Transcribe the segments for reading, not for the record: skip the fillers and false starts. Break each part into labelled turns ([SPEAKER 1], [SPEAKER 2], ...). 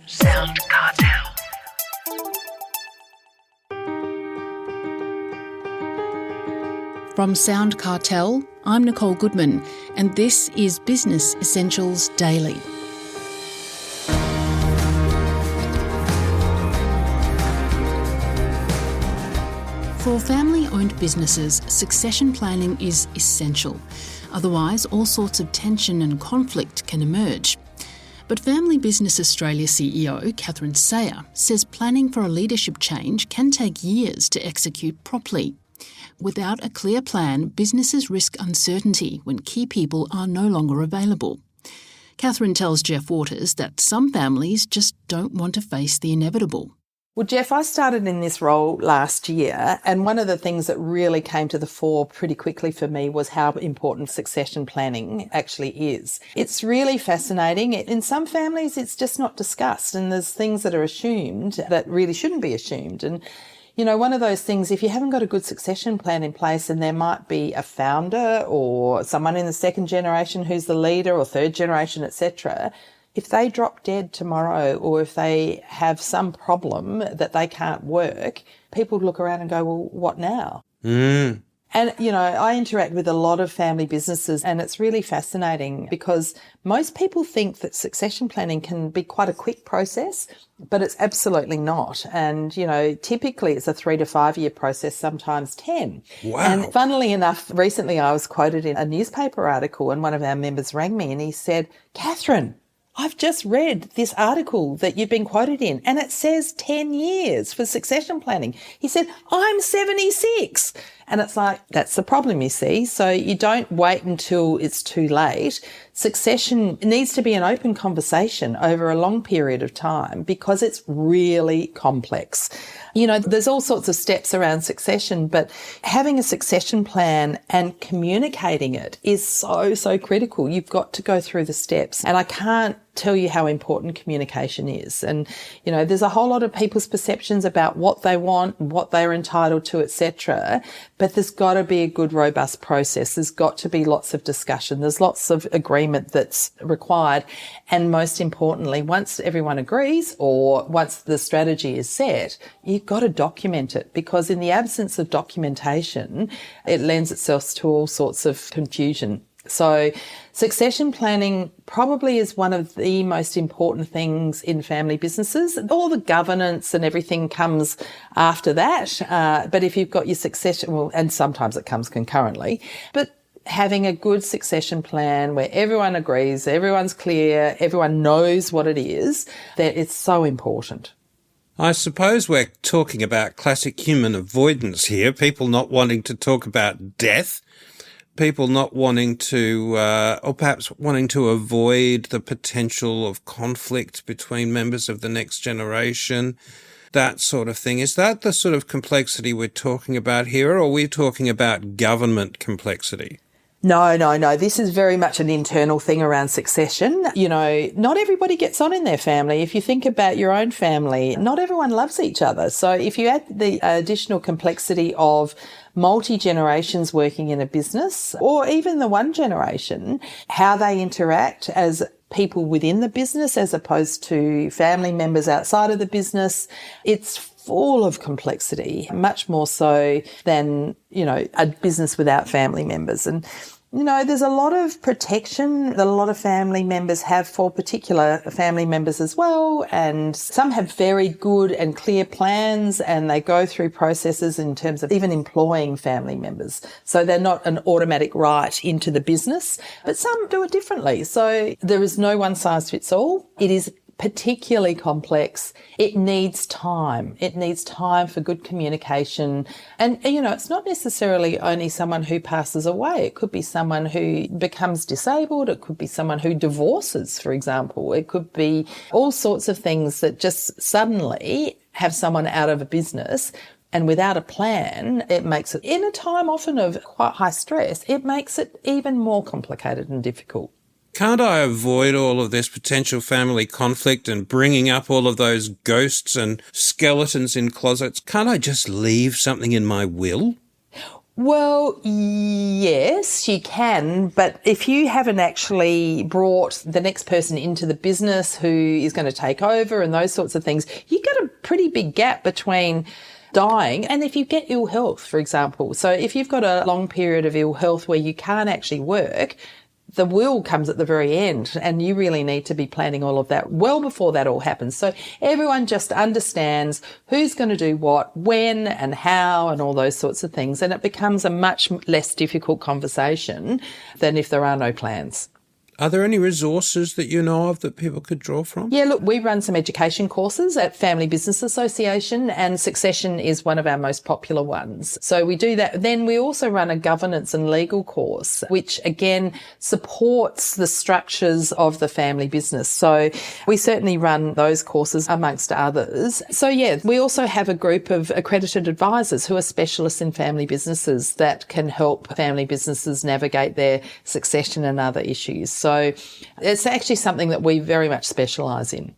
[SPEAKER 1] SoundCartel.
[SPEAKER 2] From SoundCartel, I'm Nicole Goodman, and this is Business Essentials Daily. For family-owned businesses, succession planning is essential. Otherwise, all sorts of tension and conflict can emerge. But Family Business Australia CEO Catherine Sayer says planning for a leadership change can take years to execute properly. Without a clear plan, businesses risk uncertainty when key people are no longer available. Catherine tells Jeff Waters that some families just don't want to face the inevitable.
[SPEAKER 3] Well, Jeff, I started in this role last year, and one of the things that really came to the fore pretty quickly for me was how important succession planning actually is. It's really fascinating. In some families, it's just not discussed, and there's things that are assumed that really shouldn't be assumed. And you know, one of those things, if you haven't got a good succession plan in place and there might be a founder or someone in the second generation who's the leader or third generation, etc., if they drop dead tomorrow or if they have some problem that they can't work, people look around and go, well, what now? And, you know, I interact with a lot of family businesses and it's really fascinating because most people think that succession planning can be quite a quick process, but it's absolutely not. And, you know, typically it's a 3 to 5 year process, sometimes 10.
[SPEAKER 1] Wow.
[SPEAKER 3] And funnily enough, recently I was quoted in a newspaper article and one of our members rang me and he said, Catherine, I've just read this article that you've been quoted in and it says 10 years for succession planning. He said, I'm 76. And it's like, that's the problem, you see. So you don't wait until it's too late. Succession needs to be an open conversation over a long period of time because it's really complex. You know, there's all sorts of steps around succession, but having a succession plan and communicating it is so critical. You've got to go through the steps. And I can't tell you how important communication is. And, you know, there's a whole lot of people's perceptions about what they want and what they're entitled to, etc. But there's got to be a good, robust process. There's got to be lots of discussion. There's lots of agreement that's required. And most importantly, once everyone agrees or once the strategy is set, you've got to document it because in the absence of documentation, it lends itself to all sorts of confusion. So succession planning probably is one of the most important things in family businesses. All the governance and everything comes after that. But if you've got your succession, well, and sometimes it comes concurrently, but having a good succession plan where everyone agrees, everyone's clear, everyone knows what it is, that it's so important.
[SPEAKER 4] I suppose we're talking about classic human avoidance here, people not wanting to talk about death. People not wanting to, or perhaps wanting to avoid the potential of conflict between members of the next generation, that sort of thing. Is that the sort of complexity we're talking about here, or are we talking about government complexity?
[SPEAKER 3] No. This is very much an internal thing around succession. You know, not everybody gets on in their family. If you think about your own family, not everyone loves each other. So if you add the additional complexity of multi-generations working in a business or even the one generation, how they interact as people within the business as opposed to family members outside of the business, it's full of complexity, much more so than, you know, a business without family members. And, you know, there's a lot of protection that a lot of family members have for particular family members as well. And some have very good and clear plans and they go through processes in terms of even employing family members. So they're not an automatic right into the business, but some do it differently. So there is no one size fits all. It is particularly complex. It needs time. It needs time for good communication. And, you know, it's not necessarily only someone who passes away. It could be someone who becomes disabled. It could be someone who divorces, for example. It could be all sorts of things that just suddenly have someone out of a business. And without a plan, it makes it, in a time often of quite high stress, it makes it even more complicated and difficult.
[SPEAKER 4] Can't I avoid all of this potential family conflict and bringing up all of those ghosts and skeletons in closets? Can't I just leave something in my will?
[SPEAKER 3] Well, yes, you can. But if you haven't actually brought the next person into the business who is going to take over and those sorts of things, you get a pretty big gap between dying and if you get ill health, for example. So if you've got a long period of ill health where you can't actually work, the will comes at the very end, and you really need to be planning all of that well before that all happens. So everyone just understands who's going to do what, when and how and all those sorts of things. And it becomes a much less difficult conversation than if there are no plans.
[SPEAKER 4] Are there any resources that you know of that people could draw from?
[SPEAKER 3] Yeah, look, we run some education courses at Family Business Association, and Succession is one of our most popular ones. So we do that. Then we also run a governance and legal course, which again supports the structures of the family business. So we certainly run those courses amongst others. So yeah, we also have a group of accredited advisors who are specialists in family businesses that can help family businesses navigate their succession and other issues. So it's actually something that we very much specialise in.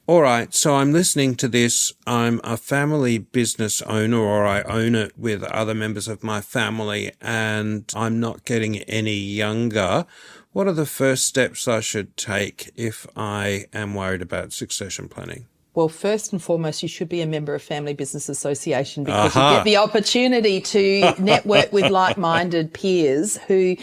[SPEAKER 4] All right, so I'm listening to this. I'm a family business owner, or I own it with other members of my family, and I'm not getting any younger. What are the first steps I should take if I am worried about succession planning?
[SPEAKER 3] Well, first and foremost, you should be a member of Family Business Association because you get the opportunity to network with like-minded peers who...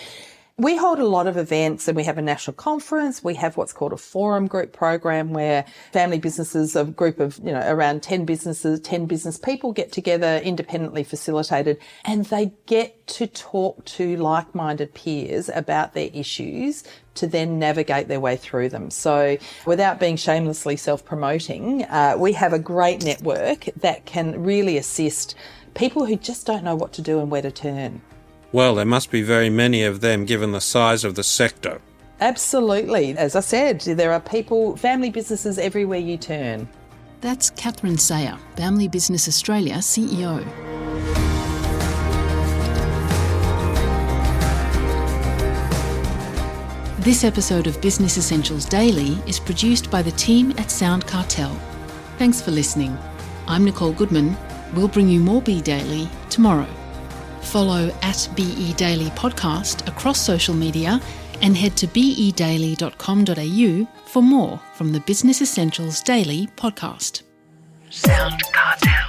[SPEAKER 3] We hold a lot of events, and we have a national conference. We have what's called a forum group program where family businesses, a group of, around 10 businesses, 10 business people get together, independently facilitated, and they get to talk to like-minded peers about their issues to then navigate their way through them. So without being shamelessly self-promoting, we have a great network that can really assist people who just don't know what to do and where to turn.
[SPEAKER 4] Well, there must be very many of them given the size of the sector.
[SPEAKER 3] Absolutely. As I said, there are family businesses everywhere you turn.
[SPEAKER 2] That's Catherine Sayer, Family Business Australia CEO. This episode of Business Essentials Daily is produced by the team at SoundCartel. Thanks for listening. I'm Nicole Goodman. We'll bring you more Be Daily tomorrow. Follow at BE Daily Podcast across social media and head to bedaily.com.au for more from the Business Essentials Daily podcast. SoundCartel.